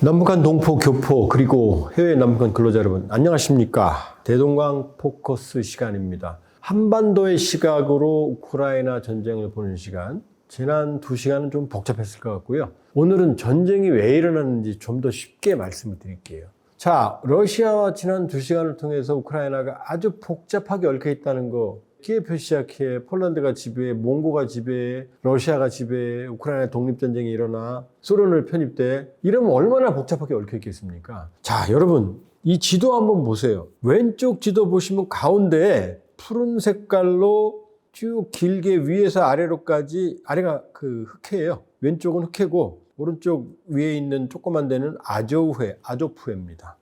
남북한 동포, 교포, 그리고 해외 남북한 근로자 여러분, 안녕하십니까? 대동강 포커스 시간입니다. 한반도의 시각으로 우크라이나 전쟁을 보는 시간, 지난 2시간은 좀 복잡했을 것 같고요. 오늘은 전쟁이 왜 일어났는지 좀 더 쉽게 말씀을 드릴게요. 자, 러시아와 지난 2시간을 통해서 우크라이나가 아주 복잡하게 얽혀 있다는 거, 키예프 시작해 폴란드가 지배해, 몽고가 지배해, 러시아가 지배해, 우크라이나 독립전쟁이 일어나, 소련을 편입돼. 이러면 얼마나 복잡하게 얽혀 있겠습니까? 자, 여러분, 이 지도 한번 보세요. 왼쪽 지도 보시면 가운데에 푸른 색깔로 쭉 길게 위에서 아래로까지, 아래가 흑해예요. 왼쪽은 흑해고, 오른쪽 위에 있는 조그만 데는 아조프해입니다.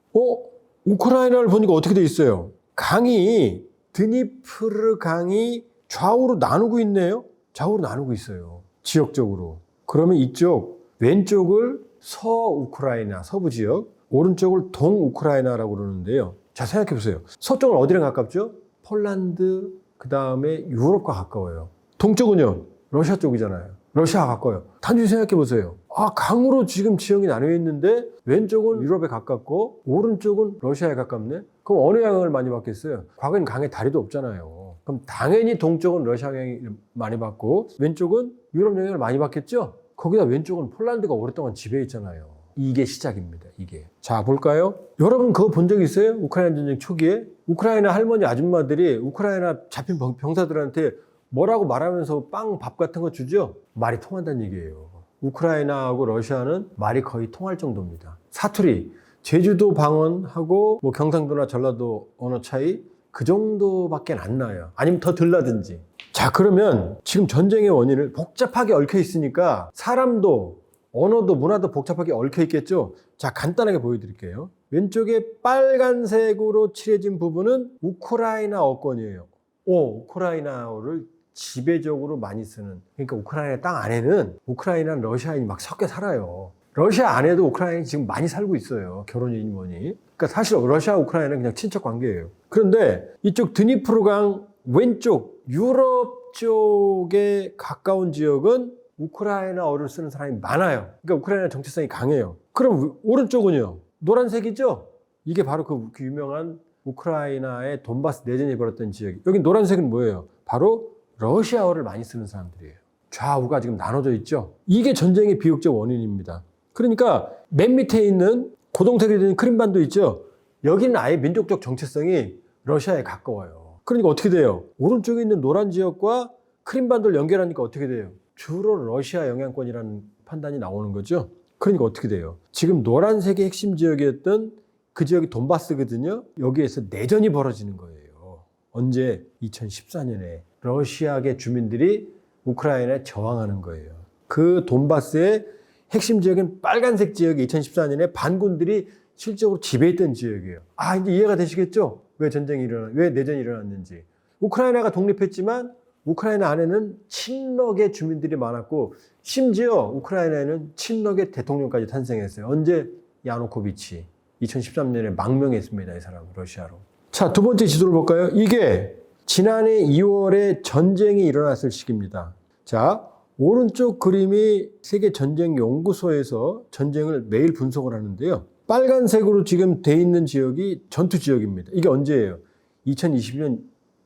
우크라이나를 보니까 어떻게 돼 있어요? 강이 드니프르 강이 좌우로 나누고 있네요. 좌우로 나누고 있어요. 지역적으로. 그러면 이쪽 왼쪽을 서우크라이나, 서부 지역, 오른쪽을 동우크라이나라고 그러는데요. 자, 생각해 보세요. 서쪽은 어디랑 가깝죠? 폴란드, 그 다음에 유럽과 가까워요. 동쪽은요? 러시아 쪽이잖아요. 러시아가 가까워요. 단순히 생각해 보세요. 강으로 지금 지형이 나뉘어 있는데 왼쪽은 유럽에 가깝고 오른쪽은 러시아에 가깝네? 그럼 어느 영향을 많이 받겠어요? 과거엔 강에 다리도 없잖아요. 그럼 당연히 동쪽은 러시아 영향을 많이 받고 왼쪽은 유럽 영향을 많이 받겠죠? 거기다 왼쪽은 폴란드가 오랫동안 지배했잖아요. 이게 시작입니다. 이게. 자, 볼까요? 여러분 그거 본 적 있어요? 우크라이나 전쟁 초기에? 우크라이나 할머니 아줌마들이 우크라이나 잡힌 병사들한테 뭐라고 말하면서 빵, 밥 같은 거 주죠? 말이 통한다는 얘기예요. 우크라이나하고 러시아는 말이 거의 통할 정도입니다. 사투리, 제주도 방언하고 뭐 경상도나 전라도 언어 차이 그 정도밖에 안 나요. 아니면 더 덜 나든지. 자, 그러면 지금 전쟁의 원인을 복잡하게 얽혀 있으니까 사람도 언어도 문화도 복잡하게 얽혀 있겠죠? 자, 간단하게 보여드릴게요. 왼쪽에 빨간색으로 칠해진 부분은 우크라이나 어권이에요. 우크라이나어를 지배적으로 많이 쓰는, 그러니까 우크라이나 땅 안에는 우크라이나는 러시아인이 막 섞여 살아요. 러시아 안에도 우크라이나인이 지금 많이 살고 있어요. 결혼이니 뭐니. 그러니까 사실 러시아 우크라이나는 그냥 친척 관계예요. 그런데 이쪽 드니프르강 왼쪽 유럽 쪽에 가까운 지역은 우크라이나어를 쓰는 사람이 많아요. 그러니까 우크라이나 정체성이 강해요. 그럼 오른쪽은요? 노란색이죠? 이게 바로 그 유명한 우크라이나의 돈바스 내전이 벌어졌던 지역. 여기 노란색은 뭐예요? 바로 러시아어를 많이 쓰는 사람들이에요. 좌우가 지금 나눠져 있죠? 이게 전쟁의 비극적 원인입니다. 그러니까 맨 밑에 있는 고동색이 된 크림반도 있죠? 여기는 아예 민족적 정체성이 러시아에 가까워요. 그러니까 어떻게 돼요? 오른쪽에 있는 노란 지역과 크림반도를 연결하니까 어떻게 돼요? 주로 러시아 영향권이라는 판단이 나오는 거죠? 그러니까 어떻게 돼요? 지금 노란색의 핵심 지역이었던 그 지역이 돈바스거든요? 여기에서 내전이 벌어지는 거예요. 언제? 2014년에 러시아계 주민들이 우크라이나에 저항하는 거예요. 그 돈바스의 핵심 지역인 빨간색 지역이 2014년에 반군들이 실적으로 지배했던 지역이에요. 이제 이해가 되시겠죠? 왜 내전이 일어났는지. 우크라이나가 독립했지만 우크라이나 안에는 친러계 주민들이 많았고 심지어 우크라이나에는 친러계 대통령까지 탄생했어요. 언제? 야누코비치. 2013년에 망명했습니다. 이 사람 러시아로. 자, 두 번째 지도를 볼까요? 이게 지난해 2월에 전쟁이 일어났을 시기입니다. 자, 오른쪽 그림이 세계전쟁연구소에서 전쟁을 매일 분석을 하는데요. 빨간색으로 지금 돼 있는 지역이 전투 지역입니다. 이게 언제예요? 2020년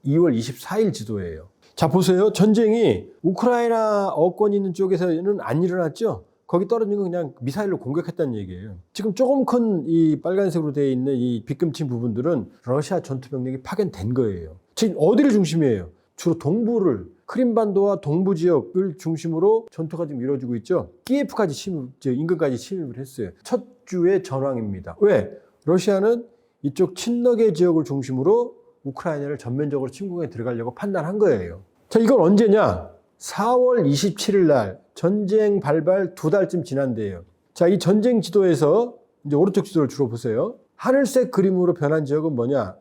2월 24일 지도예요. 자, 보세요. 전쟁이 우크라이나 어권 있는 쪽에서는 안 일어났죠? 거기 떨어진 건 그냥 미사일로 공격했다는 얘기예요. 지금 조금 큰 이 빨간색으로 되어 있는 이 빗금친 부분들은 러시아 전투병력이 파견된 거예요. 지금 어디를 중심이에요? 주로 동부를, 크림반도와 동부 지역을 중심으로 전투가 지금 이루어지고 있죠. 키예프까지 인근까지 침입을 했어요. 첫 주의 전황입니다. 왜? 러시아는 이쪽 친러계 지역을 중심으로 우크라이나를 전면적으로 침공에 들어가려고 판단한 거예요. 자, 이건 언제냐? 4월 27일 날 전쟁 발발 2달쯤 지난데요. 자, 이 전쟁 지도에서 이제 오른쪽 지도를 주로 보세요. 하늘색 그림으로 변한 지역은 뭐냐?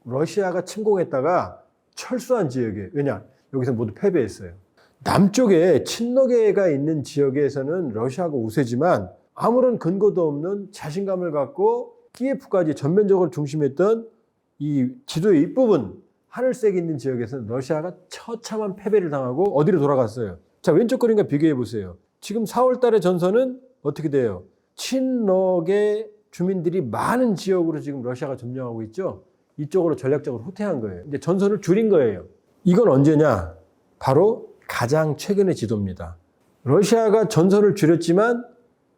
러시아가 침공했다가 철수한 지역이에요. 왜냐? 여기서 모두 패배했어요. 남쪽에 친러계가 있는 지역에서는 러시아가 우세지만 아무런 근거도 없는 자신감을 갖고 키예프까지 전면적으로 중심했던 이 지도의 윗부분 하늘색 있는 지역에서는 러시아가 처참한 패배를 당하고 어디로 돌아갔어요? 자, 왼쪽 그림과 비교해 보세요. 지금 4월 달의 전선은 어떻게 돼요? 친러계 주민들이 많은 지역으로 지금 러시아가 점령하고 있죠. 이쪽으로 전략적으로 후퇴한 거예요. 이제 전선을 줄인 거예요. 이건 언제냐? 바로 가장 최근의 지도입니다. 러시아가 전선을 줄였지만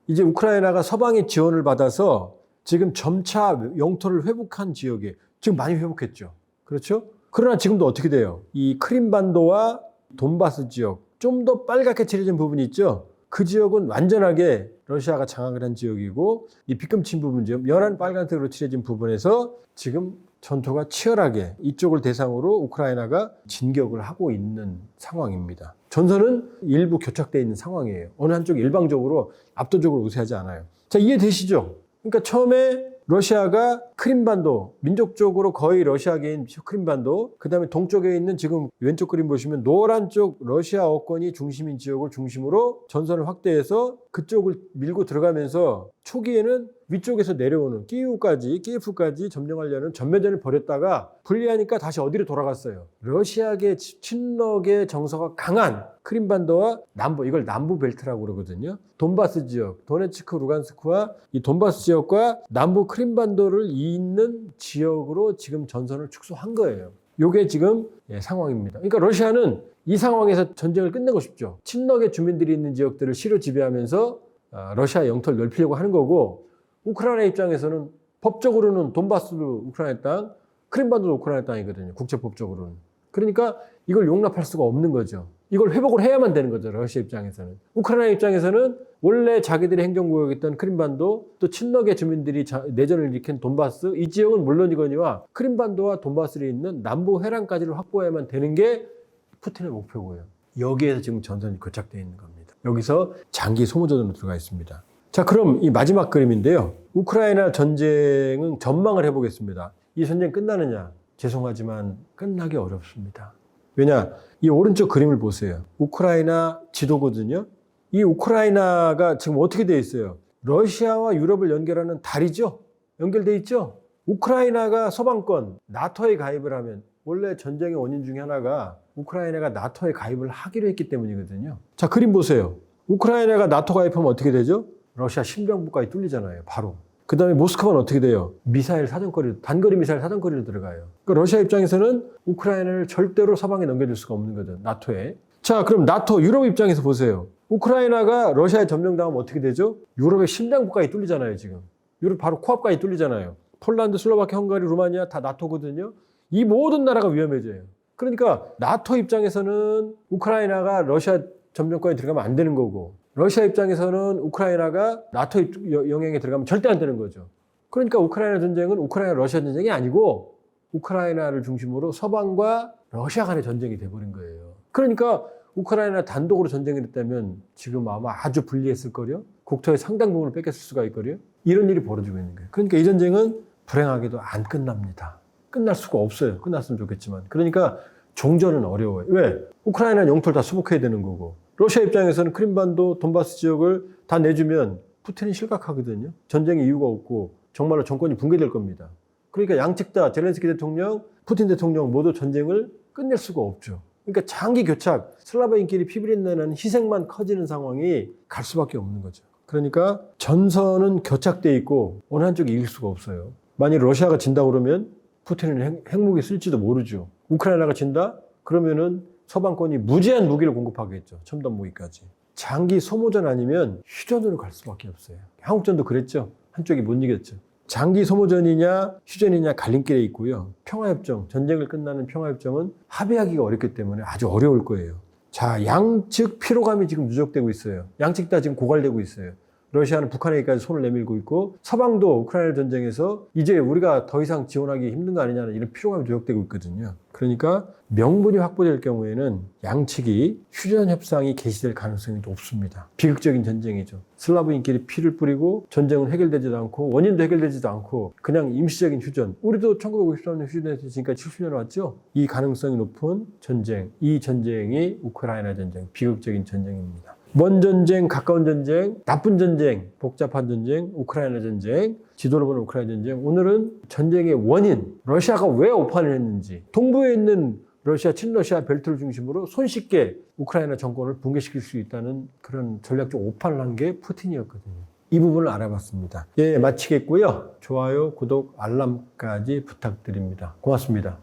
이제 우크라이나가 서방의 지원을 받아서 지금 점차 영토를 회복한 지역에 지금 많이 회복했죠. 그렇죠? 그러나 지금도 어떻게 돼요? 이 크림반도와 돈바스 지역, 좀 더 빨갛게 칠해진 부분이 있죠. 그 지역은 완전하게 러시아가 장악을 한 지역이고, 이 빗금친 부분 지역, 연한 빨간색으로 칠해진 부분에서 지금 전투가 치열하게 이쪽을 대상으로 우크라이나가 진격을 하고 있는 상황입니다. 전선은 일부 교착되어 있는 상황이에요. 어느 한쪽 일방적으로 압도적으로 우세하지 않아요. 자, 이해되시죠? 그러니까 처음에 러시아가 크림반도, 민족적으로 거의 러시아계인 크림반도, 그 다음에 동쪽에 있는 지금 왼쪽 그림 보시면 노란 쪽 러시아 어권이 중심인 지역을 중심으로 전선을 확대해서 그쪽을 밀고 들어가면서 초기에는 위쪽에서 내려오는 키예프까지 점령하려는 전매전을 벌였다가 불리하니까 다시 어디로 돌아갔어요? 러시아계 친러계 정서가 강한 크림반도와 남부, 이걸 남부 벨트라고 그러거든요. 돈바스 지역, 도네츠크, 루간스크와 이 돈바스 지역과 남부 크림반도를 잇는 지역으로 지금 전선을 축소한 거예요. 이게 지금 상황입니다. 그러니까 러시아는 이 상황에서 전쟁을 끝내고 싶죠. 친러계 주민들이 있는 지역들을 시로 지배하면서 러시아 영토를 넓히려고 하는 거고, 우크라이나 입장에서는 법적으로는 돈바스도 우크라이나 땅, 크림반도도 우크라이나 땅이거든요. 국제법적으로는. 그러니까 이걸 용납할 수가 없는 거죠. 이걸 회복을 해야만 되는 거죠. 러시아 입장에서는. 우크라이나 입장에서는 원래 자기들의 행정구역이었던 크림반도, 또 친러계 주민들이 내전을 일으킨 돈바스, 이 지역은 물론이거니와 크림반도와 돈바스에 있는 남부 해랑까지를 확보해야만 되는 게 푸틴의 목표고요. 여기에서 지금 전선이 교착되어 있는 겁니다. 여기서 장기 소모전으로 들어가 있습니다. 자, 그럼 이 마지막 그림인데요. 우크라이나 전쟁은 전망을 해보겠습니다. 이 전쟁 끝나느냐? 죄송하지만 끝나기 어렵습니다. 왜냐? 이 오른쪽 그림을 보세요. 우크라이나 지도거든요. 이 우크라이나가 지금 어떻게 되어 있어요? 러시아와 유럽을 연결하는 다리죠? 연결되어 있죠? 우크라이나가 서방권, 나토에 가입을 하면, 원래 전쟁의 원인 중에 하나가 우크라이나가 나토에 가입을 하기로 했기 때문이거든요. 자, 그림 보세요. 우크라이나가 나토 가입하면 어떻게 되죠? 러시아 심장부까지 뚫리잖아요. 바로. 그 다음에 모스크바는 어떻게 돼요? 미사일 사정거리, 단거리 미사일 사정거리로 들어가요. 그러니까 러시아 입장에서는 우크라이나를 절대로 서방에 넘겨줄 수가 없는 거죠. 나토에. 자, 그럼 나토, 유럽 입장에서 보세요. 우크라이나가 러시아에 점령당하면 어떻게 되죠? 유럽의 심장부까지 뚫리잖아요, 지금. 유럽 바로 코앞까지 뚫리잖아요. 폴란드, 슬로바키아, 헝가리, 루마니아 다 나토거든요. 이 모든 나라가 위험해져요. 그러니까 나토 입장에서는 우크라이나가 러시아 점령권에 들어가면 안 되는 거고, 러시아 입장에서는 우크라이나가 나토 영향에 들어가면 절대 안 되는 거죠. 그러니까 우크라이나 전쟁은 우크라이나 러시아 전쟁이 아니고 우크라이나를 중심으로 서방과 러시아 간의 전쟁이 돼버린 거예요. 그러니까 우크라이나 단독으로 전쟁을 했다면 지금 아마 아주 불리했을 거요. 국토의 상당 부분을 뺏겼을 수가 있거든요. 이런 일이 벌어지고 있는 거예요. 그러니까 이 전쟁은 불행하게도 안 끝납니다. 끝날 수가 없어요. 끝났으면 좋겠지만. 그러니까 종전은 어려워요. 왜? 우크라이나 영토를 다 수복해야 되는 거고, 러시아 입장에서는 크림반도, 돈바스 지역을 다 내주면 푸틴이 실각하거든요. 전쟁의 이유가 없고 정말로 정권이 붕괴될 겁니다. 그러니까 양측 다 젤렌스키 대통령, 푸틴 대통령 모두 전쟁을 끝낼 수가 없죠. 그러니까 장기 교착, 슬라브인끼리 피비린내는 희생만 커지는 상황이 갈 수밖에 없는 거죠. 그러니까 전선은 교착돼 있고 어느 한쪽이 이길 수가 없어요. 만약 러시아가 진다 그러면 푸틴은 핵무기 쓸지도 모르죠. 우크라이나가 진다? 그러면은 서방권이 무제한 무기를 공급하겠죠. 첨단 무기까지. 장기 소모전 아니면 휴전으로 갈 수밖에 없어요. 한국전도 그랬죠. 한쪽이 못 이겼죠. 장기 소모전이냐 휴전이냐 갈림길에 있고요. 평화협정, 전쟁을 끝나는 평화협정은 합의하기가 어렵기 때문에 아주 어려울 거예요. 자, 양측 피로감이 지금 누적되고 있어요. 양측 다 지금 고갈되고 있어요. 러시아는 북한에게까지 손을 내밀고 있고, 서방도 우크라이나 전쟁에서 이제 우리가 더 이상 지원하기 힘든 거 아니냐는 이런 피로감이 누적되고 있거든요. 그러니까 명분이 확보될 경우에는 양측이 휴전 협상이 개시될 가능성이 높습니다. 비극적인 전쟁이죠. 슬라브인끼리 피를 뿌리고 전쟁은 해결되지도 않고 원인도 해결되지도 않고 그냥 임시적인 휴전. 우리도 1953년 휴전에서 지금까지 70년 왔죠. 이 가능성이 높은 전쟁, 이 전쟁이 우크라이나 전쟁, 비극적인 전쟁입니다. 먼 전쟁, 가까운 전쟁, 나쁜 전쟁, 복잡한 전쟁, 우크라이나 전쟁, 지도를 보는 우크라이나 전쟁. 오늘은 전쟁의 원인, 러시아가 왜 오판을 했는지, 동부에 있는 러시아, 친러시아 벨트를 중심으로 손쉽게 우크라이나 정권을 붕괴시킬 수 있다는 그런 전략적 오판을 한 게 푸틴이었거든요. 이 부분을 알아봤습니다. 예, 마치겠고요. 좋아요, 구독, 알람까지 부탁드립니다. 고맙습니다.